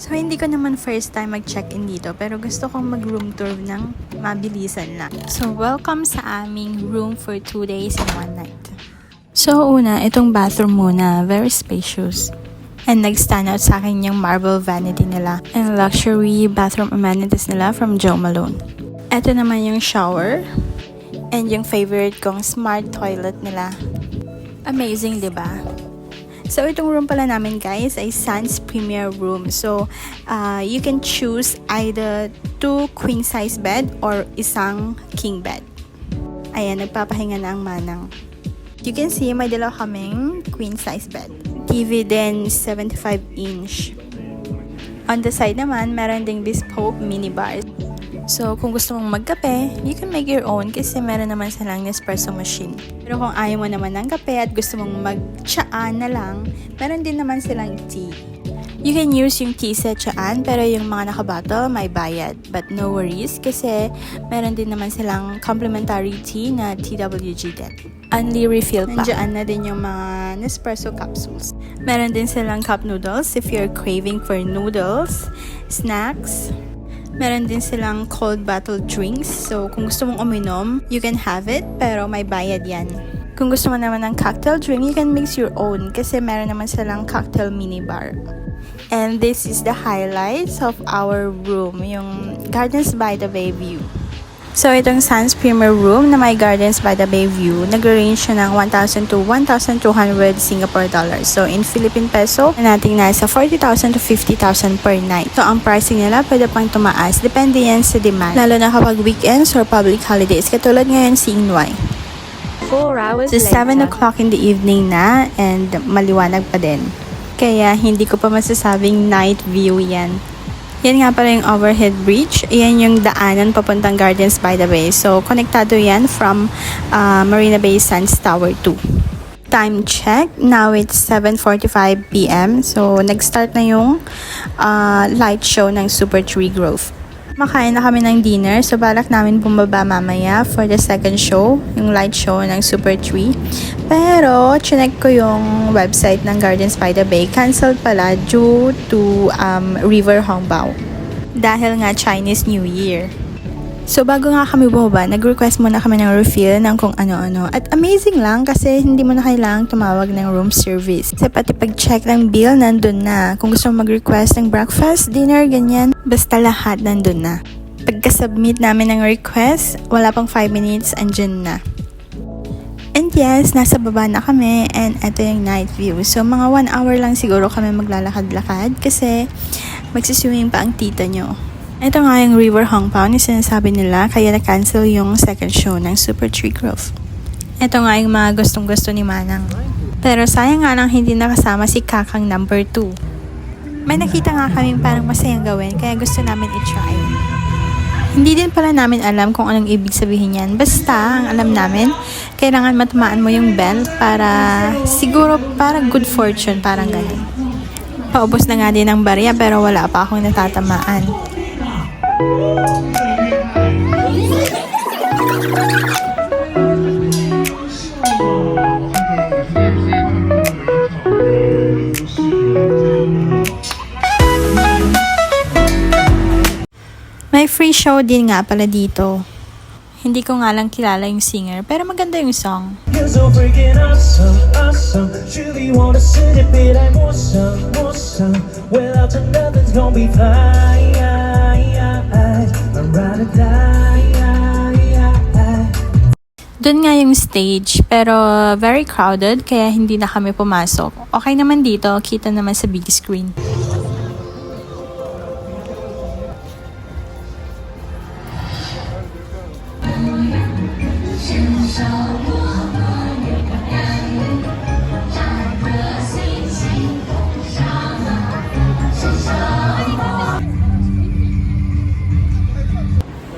So, hindi ko naman first time mag-check-in dito, pero gusto kong mag-room tour ng mabilisan lang. So, welcome sa aming room for 2 days and 1 night. So, una, itong bathroom muna, very spacious. And nag-stand out sa akin yung marble vanity nila and luxury bathroom amenities nila from Jo Malone. Ito naman yung shower and yung favorite kong smart toilet nila. Amazing, diba? So, itong room pala namin guys ay Sans Premier Room. So, you can choose either 2 queen size bed or isang king bed. Ayan, nagpapahinga na ang manang. You can see, may dalawa kaming queen size bed. TV din, 75-inch. On the side naman, meron ding bespoke minibar. So, kung gusto mong magkape, you can make your own kasi meron naman silang Nespresso machine. Pero kung ayaw mo naman ng kape at gusto mong mag-tsaan na lang, meron din naman silang tea. You can use yung tea sa tsaan pero yung mga naka-bottle may bayad. But no worries kasi meron din naman silang complimentary tea na TWG din. Only refill pa. Nandiyan na din yung mga Nespresso capsules. Meron din silang cup noodles if you're craving for noodles, snacks. Meron din silang cold bottle drinks. So, kung gusto mong uminom, you can have it, pero may bayad yan. Kung gusto mo naman ng cocktail drink, you can mix your own kasi meron naman silang cocktail minibar. And this is the highlights of our room, yung Gardens by the Bay view. So, itong Sans Premier Room na may Gardens by the Bay view, nag-range siya ng 1,000 to 1,200 Singapore dollars. So, in Philippine peso, nating nasa 40,000 to 50,000 per night. So, ang pricing nila pwede pang tumaas. Depende yan sa demand. Lalo na kapag weekends or public holidays. Katulad ngayon si Inway. 4 hours So, later. 7 o'clock in the evening na and maliwanag pa din. Kaya, hindi ko pa masasabing night view yan. Yan nga pala yung overhead bridge. Yan yung daanan papuntang Gardens by the Bay. So, konektado yan from Marina Bay Sands Tower 2. Time check. Now it's 7:45 p.m. So, nag-start na yung light show ng Super Tree Grove. Makain na kami ng dinner. So, balak namin bumaba mamaya for the second show, yung light show ng Super Tree. Pero, chinek ko yung website ng Gardens by the Bay. Cancelled pala due to River Hongbao. Dahil nga Chinese New Year. So, bago nga kami bumaba, nag-request muna kami ng refill ng kung ano-ano. At amazing lang kasi hindi mo na kailangang tumawag ng room service. Kasi pati pag-check ng bill, nandun na. Kung gusto mo mag-request ng breakfast, dinner, ganyan, basta lahat nandun na. Pagka-submit namin ng request, wala pang 5 minutes, andyan na. And yes, nasa baba na kami and ito yung night view. So, mga 1 hour lang siguro kami maglalakad-lakad kasi magsiswimming pa ang tita nyo. Ito nga yung River Hongbao na sinasabi nila kaya na-cancel yung second show ng Super Tree Grove. Ito nga yung mga gustong-gusto ni Manang. Pero sayang nga lang hindi nakasama si Kakang number 2. May nakita nga kami parang masayang gawin kaya gusto namin i-try. Hindi din pala namin alam kung anong ibig sabihin yan. Basta, ang alam namin, kailangan matamaan mo yung bell para siguro para good fortune, parang ganun. Paubos na nga din ang barya pero wala pa akong natatamaan. May free show din nga pala dito. Hindi ko nga lang kilala yung singer, pero maganda yung song. You're so freaking awesome, awesome. Truly wanna sit it, but I'm awesome, awesome. Without you, nothing's gonna be fine. I'm ride or die. Doon nga yung stage, pero very crowded, kaya hindi na kami pumasok. Okay naman dito, kita naman sa big screen.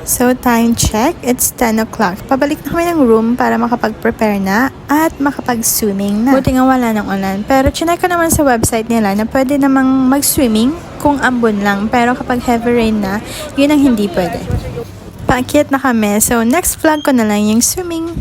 So, time check, it's 10 o'clock. Pabalik na kami ng room para makapag-prepare na at makapag-swimming na. Buti nga wala ng ulan. Pero chinek ko naman sa website nila na pwede namang mag-swimming kung ambon lang. Pero kapag heavy rain na, yun ang hindi pwede. Paakyat na kami. So, next vlog ko na lang yung swimming.